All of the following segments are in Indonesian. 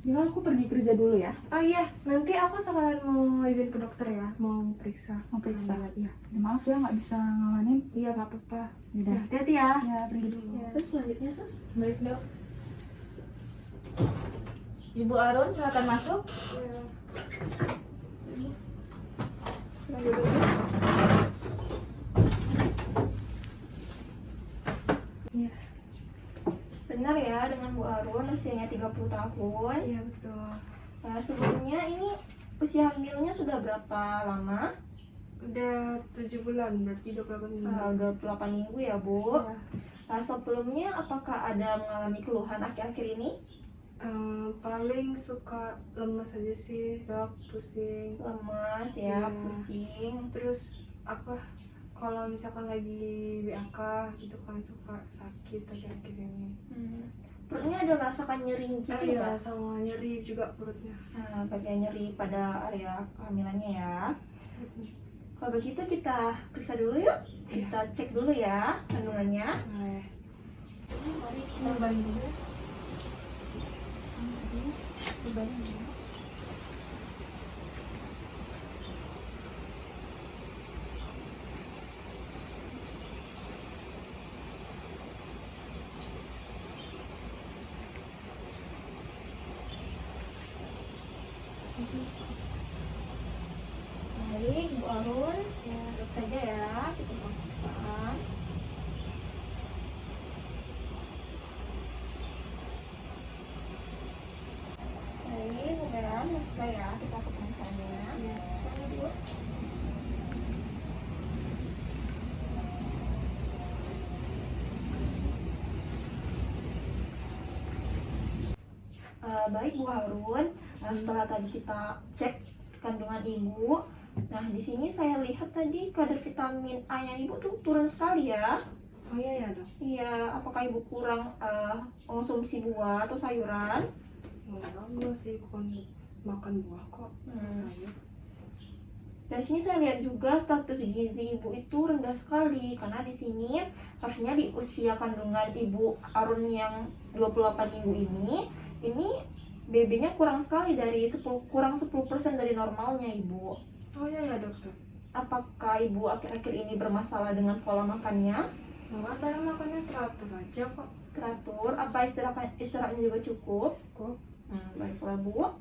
Mila, aku pergi kerja dulu ya. Oh iya, nanti aku sekalian mau izin ke dokter ya, mau periksa. Mau periksa? Iya. Maaf ya nggak bisa ngalamin. Iya, nggak apa-apa. Udah. Hati-hati ya. Ya, pergi dulu. Ya. Sus, selanjutnya Sus. Baik dok. Ibu Arun, silakan masuk. Ya. Silakan duduk. Iya. Benar ya, dengan Bu Arun usianya 30 tahun. Iya betul. Sebelumnya ini usia hamilnya sudah berapa lama? Udah 7 bulan, berarti 28 minggu. 28 minggu ya Bu. Ya. Sebelumnya apakah ada mengalami keluhan akhir-akhir ini? Paling suka lemas aja sih dok, pusing. Lemas Iya. ya, pusing. Terus apa? Kalau misalkan lagi BAK gitu kan suka sakit akhir-akhir ini. Perutnya ada merasakan nyeri gitu Iya, nggak? sama nyeri juga perutnya. Bagian nyeri pada area kehamilannya ya. Kalau begitu kita periksa dulu yuk. Kita cek dulu ya kandungannya. Boleh. Mari kita Cobain dulu ya. cobain dulu. Baik, Bu Arun, ya, lihat saja ya, kita pemeriksaan. Baik, Bu Meran, selesai ya, kita ke pemeriksaannya. Iya. Dulu. Baik Bu Harun, setelah tadi kita cek kandungan ibu, nah di sini saya lihat tadi kadar vitamin A nya ibu tuh turun sekali ya. Oh iya ya dok. Iya, apakah ibu kurang konsumsi buah atau sayuran? Enggak sih, bukan makan buah kok. Sayur. Dan sini saya lihat juga status gizi ibu itu rendah sekali karena di sini harusnya di usia kandungan ibu Arun yang 28 minggu ini BB-nya kurang sekali dari kurang 10% dari normalnya ibu. Oh iya ya dokter. Apakah ibu akhir-akhir ini bermasalah dengan pola makannya? Enggak, saya makannya teratur aja kok. Teratur, apa istirahatnya juga cukup? Kok? Baiklah Bu.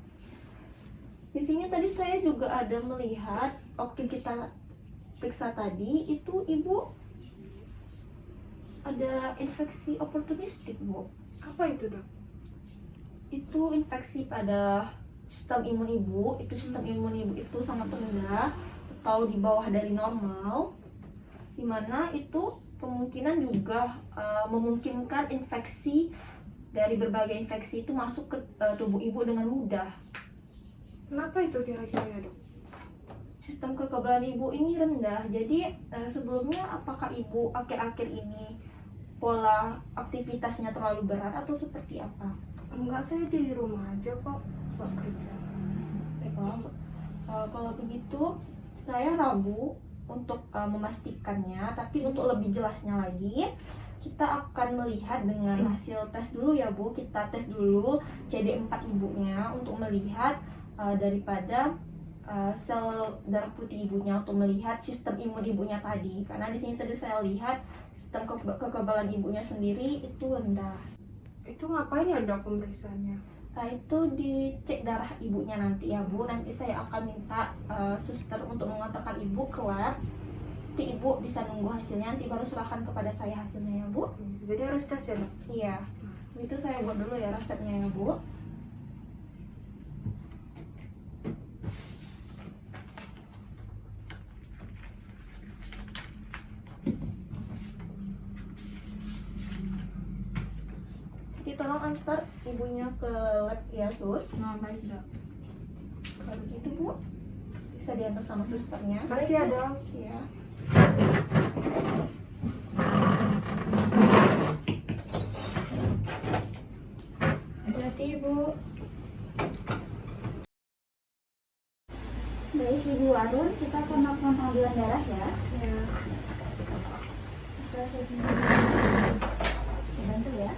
Di sini tadi saya juga ada melihat waktu kita periksa tadi itu ibu ada infeksi oportunistik Bu. Apa itu dok? Itu infeksi pada sistem imun ibu. Itu sistem imun ibu itu sangat rendah atau di bawah dari normal, dimana itu kemungkinan juga memungkinkan infeksi dari berbagai infeksi itu masuk ke tubuh ibu dengan mudah. Kenapa itu kira-kira ya dok? Sistem kekebalan ibu ini rendah. Jadi sebelumnya apakah ibu akhir-akhir ini pola aktivitasnya terlalu berat atau seperti apa? Enggak, saya di rumah aja kok, buat kerja. Baiklah, kalau begitu saya ragu untuk memastikannya, tapi untuk lebih jelasnya lagi kita akan melihat dengan hasil tes dulu ya Bu. Kita tes dulu CD4 ibunya untuk melihat daripada sel darah putih ibunya, untuk melihat sistem imun ibunya tadi. Karena di sini tadi saya lihat sistem kekebalan ibunya sendiri itu rendah. Itu ngapain ya dok pemeriksaannya? Itu dicek darah ibunya nanti ya Bu. Nanti saya akan minta suster untuk mengantarkan ibu ke lab. Nanti ibu bisa nunggu hasilnya, nanti baru serahkan kepada saya hasilnya ya Bu. Jadi harus tes ya dok? Iya, itu saya buat dulu ya resepnya ya Bu. Nanti tolong antar ibunya ke lab ya Sus. Nah, baik dok. Kalau gitu Bu, bisa diantar sama susternya. Makasih ya Baik, Bu. dok. Iya. Hati-hati ibu. Baik Ibu Arun, kita akan melakukan pengambilan darah ya. Ya. Bisa saya bantu ya.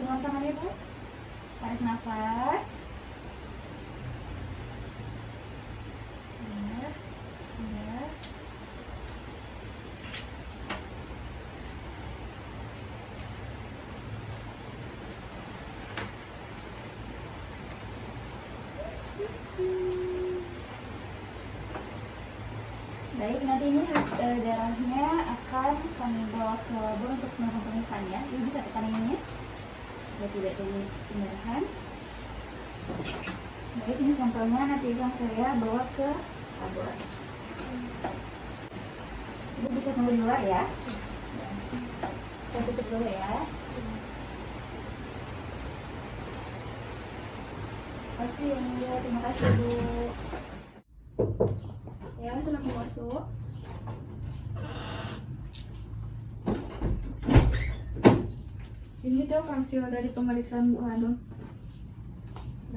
Pegang tangannya Bu. Tarik nafas. Ya. Ya. Baik, nanti ini darahnya akan kami bawa ke labor untuk melakukan pemeriksaan ya. Ibu bisa tekan ininya. Sudah tidak terjadi pendarahan. Baik, ini sampelnya nanti akan saya bawa ke labor. Ibu bisa tunggu di luar ya. Kita tutup dulu ya. Terima kasih yang mulia, terima kasih Bu. Ya, silakan masuk. Ini dok hasil dari pemeriksaan Bu Hanum.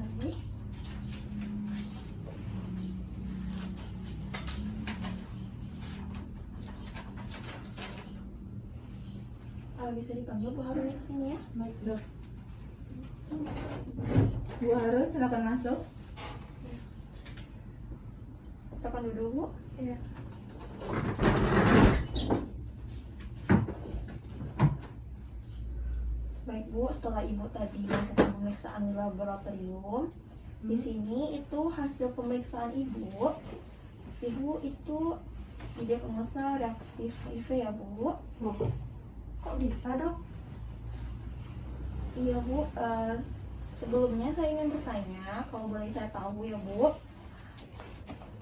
Baik. Bisa dipanggil Bu Harun ke sini ya. Baik dok. Bu Harun silakan masuk. Tekan dulu Bu. Iya. Baik Bu, setelah Ibu tadi melakukan pemeriksaan di laboratorium, di sini itu hasil pemeriksaan Ibu. Ibu itu didiagnosa reaktif HIV ya Bu. Kok bisa dok? Iya Bu, sebelumnya saya ingin bertanya, kalau boleh saya tahu ya Bu,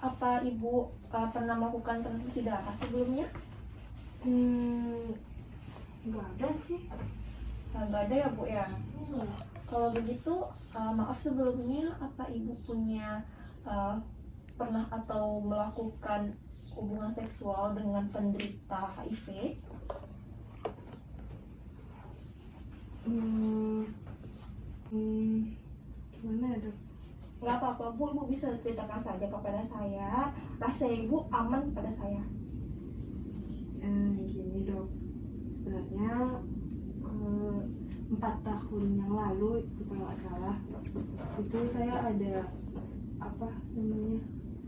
apa Ibu pernah melakukan transfusi darah sebelumnya? Nggak ada sih. Nggak ada ya Bu ya. Kalau begitu, maaf sebelumnya, apa Ibu punya pernah atau melakukan hubungan seksual dengan penderita HIV? Gimana ya dok? Nggak apa-apa Bu, Ibu bisa ceritakan saja kepada saya. Rasa Ibu aman kepada saya. Gini dok, sebenarnya 4 tahun yang lalu itu kalau nggak salah, itu saya ada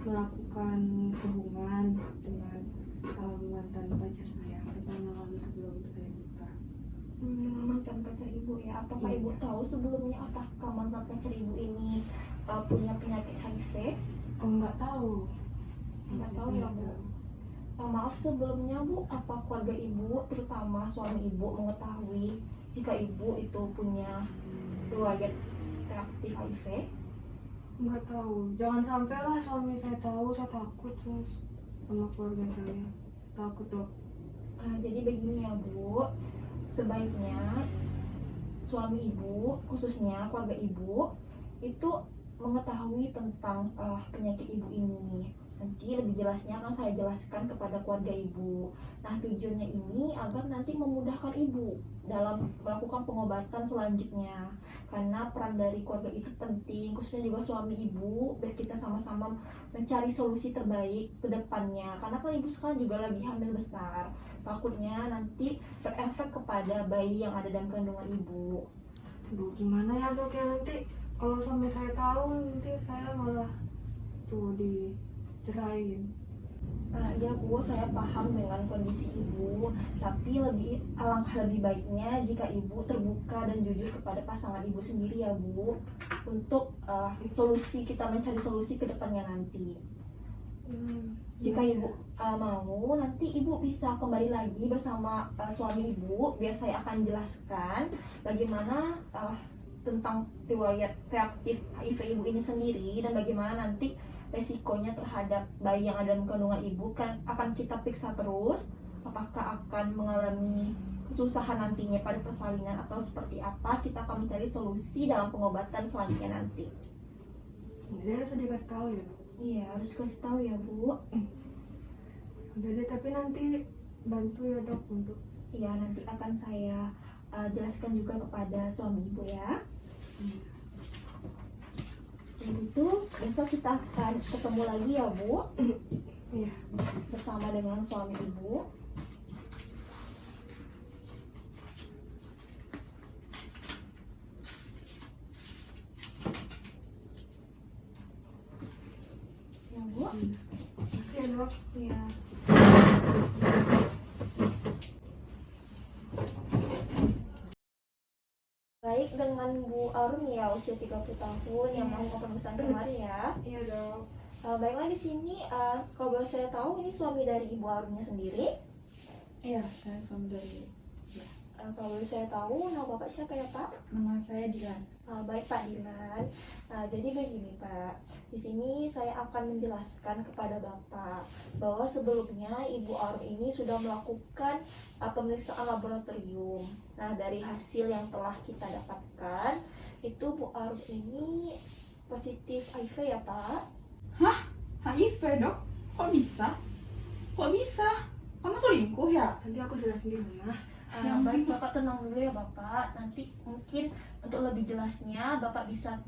melakukan hubungan dengan mantan pacar saya 4 tahun yang lalu sebelum saya nikah. Mantan pacar Ibu ya. Apakah Iya. Ibu tahu sebelumnya apakah mantan pacar Ibu ini punya penyakit HIV? Nggak tahu. Nggak tahu ya Bu. Maaf sebelumnya Bu, apa keluarga Ibu, terutama suami Ibu, mengetahui jika Ibu itu punya riwayat reaktif HIV? Nggak tahu. Jangan sampai lah suami saya tahu, saya takut terus sama keluarga saya. Takut dok. Jadi begini ya Bu, sebaiknya suami Ibu, khususnya keluarga Ibu, itu mengetahui tentang penyakit Ibu ini. Nanti lebih jelasnya akan saya jelaskan kepada keluarga Ibu. Nah, tujuannya ini agar nanti memudahkan Ibu dalam melakukan pengobatan selanjutnya. Karena peran dari keluarga itu penting, khususnya juga suami Ibu, biar kita sama-sama mencari solusi terbaik ke depannya. Karena kan Ibu sekarang juga lagi hamil besar. Takutnya nanti berefek kepada bayi yang ada dalam kandungan Ibu. Aduh, gimana ya dok ya, nanti kalau sampai saya tahu nanti saya malah tuh dicerain. Ya Bu, saya paham dengan kondisi Ibu, tapi alangkah lebih baiknya jika Ibu terbuka dan jujur kepada pasangan Ibu sendiri ya Bu, untuk kita mencari solusi ke depannya nanti. Jika Ibu mau, nanti Ibu bisa kembali lagi bersama suami Ibu, biar saya akan jelaskan bagaimana tentang riwayat reaktif HIV Ibu ini sendiri dan bagaimana nanti resikonya terhadap bayi yang ada dalam kandungan Ibu. Kan akan kita periksa terus apakah akan mengalami kesusahan nantinya pada persalinan atau seperti apa. Kita akan mencari solusi dalam pengobatan selanjutnya nanti. Jadi harus dikasih tahu ya dok. Iya, harus kasih tahu ya Bu. Udah deh, tapi nanti bantu ya dok untuk. Iya, nanti akan saya jelaskan juga kepada suami Ibu ya. Begitu, besok kita akan ketemu lagi ya Bu. Iya. Bersama dengan suami Ibu. Bu. Makasih ya dok. Iya. Baik, dengan Bu Arum ya, usia 30 tahun yang mau pemeriksaan kemarin ya. Iya dok. Baiklah, di sini kalau boleh saya tahu ini suami dari Ibu Arumnya sendiri. Iya, saya suami dari. Kalau boleh saya tahu nama Bapak siapa ya Pak? Nama saya Dilan. Baik Pak Dilan. Jadi begini Pak, di sini saya akan menjelaskan kepada Bapak bahwa sebelumnya Ibu Arum ini sudah melakukan pemeriksaan laboratorium. Nah, dari hasil yang telah kita dapatkan, itu Bu Arum ini positif HIV ya Pak? HIV dok? Kok bisa? Kok bisa? Kamu selingkuh ya? Nanti aku jelasin di rumah. Baik Bapak tenang dulu ya Bapak. Nanti mungkin untuk lebih jelasnya Bapak bisa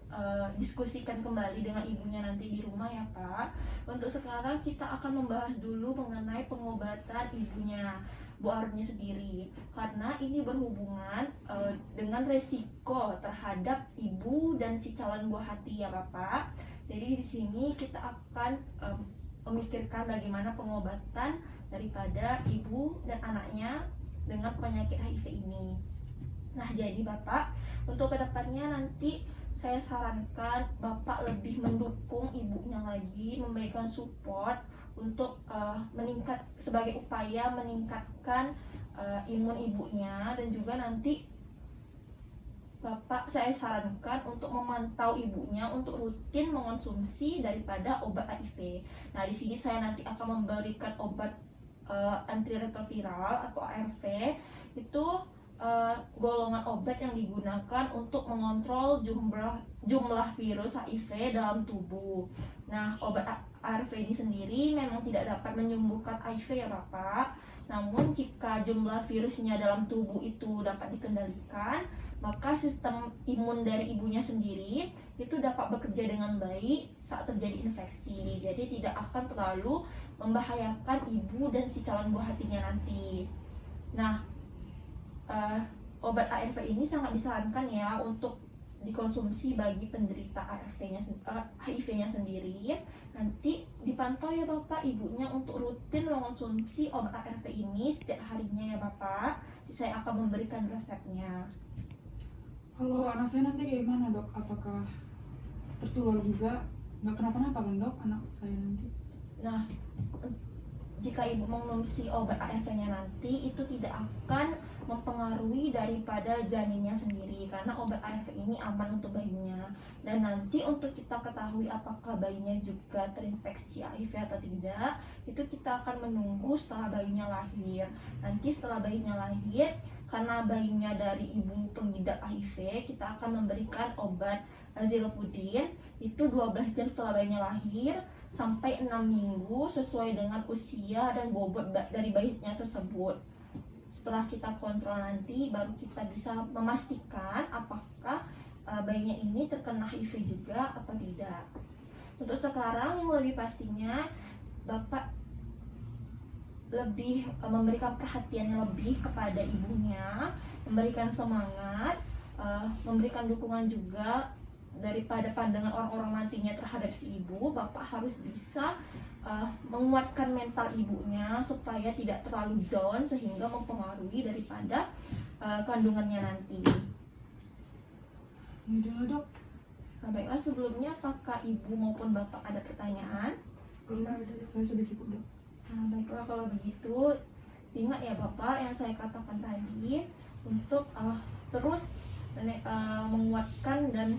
diskusikan kembali dengan ibunya nanti di rumah ya Pak. Untuk sekarang kita akan membahas dulu mengenai pengobatan ibunya, Bu Arumnya sendiri, karena ini berhubungan dengan resiko terhadap ibu dan si calon buah hati ya Bapak. Jadi di sini kita akan memikirkan bagaimana pengobatan daripada ibu dan anaknya dengan penyakit HIV ini. Nah, jadi Bapak, untuk kedepannya nanti saya sarankan Bapak lebih mendukung ibunya lagi, memberikan support untuk meningkat sebagai upaya meningkatkan imun ibunya, dan juga nanti Bapak saya sarankan untuk memantau ibunya untuk rutin mengonsumsi daripada obat HIV. Nah, di sini saya nanti akan memberikan obat antiretroviral atau ARV. Itu golongan obat yang digunakan untuk mengontrol jumlah virus HIV dalam tubuh. Nah, obat ARV ini sendiri memang tidak dapat menyembuhkan HIV ya Bapak. Namun jika jumlah virusnya dalam tubuh itu dapat dikendalikan, maka sistem imun dari ibunya sendiri itu dapat bekerja dengan baik saat terjadi infeksi. Jadi tidak akan terlalu membahayakan ibu dan si calon buah hatinya nanti. Nah, obat ARV ini sangat disarankan ya untuk dikonsumsi bagi penderita HIV-nya sendiri. Nanti dipantau ya Bapak ibunya untuk rutin mengonsumsi obat ARV ini setiap harinya ya Bapak. Saya akan memberikan resepnya. Kalau anak saya nanti gimana dok? Apakah tertular juga? Nggak kenapa-napa kan dok anak saya nanti? Nah, jika ibu mengonsumsi obat ARV-nya nanti itu tidak akan mempengaruhi daripada janinnya sendiri, karena obat ARV ini aman untuk bayinya. Dan nanti untuk kita ketahui apakah bayinya juga terinfeksi HIV atau tidak, itu kita akan menunggu setelah bayinya lahir. Nanti setelah bayinya lahir, karena bayinya dari ibu pengidap HIV, kita akan memberikan obat Zilopudin itu 12 jam setelah bayinya lahir sampai 6 minggu sesuai dengan usia dan bobot dari bayinya tersebut. Setelah kita kontrol nanti baru kita bisa memastikan apakah bayinya ini terkena HIV juga atau tidak. Untuk sekarang yang lebih pastinya Bapak lebih memberikan perhatiannya lebih kepada ibunya, memberikan semangat, memberikan dukungan juga daripada pandangan orang-orang nantinya terhadap si ibu. Bapak harus bisa menguatkan mental ibunya supaya tidak terlalu down sehingga mempengaruhi daripada kandungannya nanti. Udah dok. Nah, baiklah, sebelumnya apakah ibu maupun bapak ada pertanyaan? Saya sudah cukup dok. Nah, baiklah, kalau begitu ingat ya Bapak yang saya katakan tadi untuk terus menguatkan dan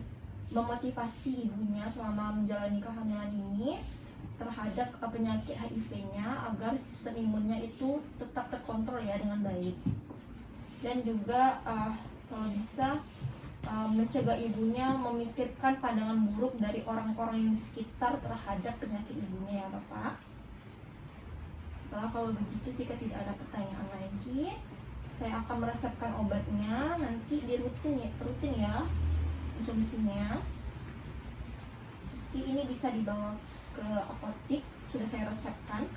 memotivasi ibunya selama menjalani kehamilan ini terhadap penyakit HIV-nya agar sistem imunnya itu tetap terkontrol ya dengan baik. Dan juga kalau bisa mencegah ibunya memikirkan pandangan buruk dari orang-orang yang di sekitar terhadap penyakit ibunya ya Bapak. Setelah kalau begitu, jika tidak ada pertanyaan lagi, saya akan meresepkan obatnya nanti di rutin ya konsumsinya. Jadi ini bisa dibawa ke apotik, sudah saya resepkan.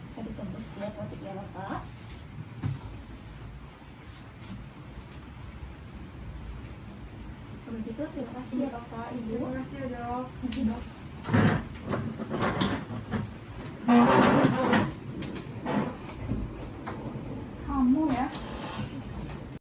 Bisa Tunggu setiap detik ya Bapak. Kalau gitu terima kasih ya Bapak Ibu. Terima kasih ya dok. Masih dok.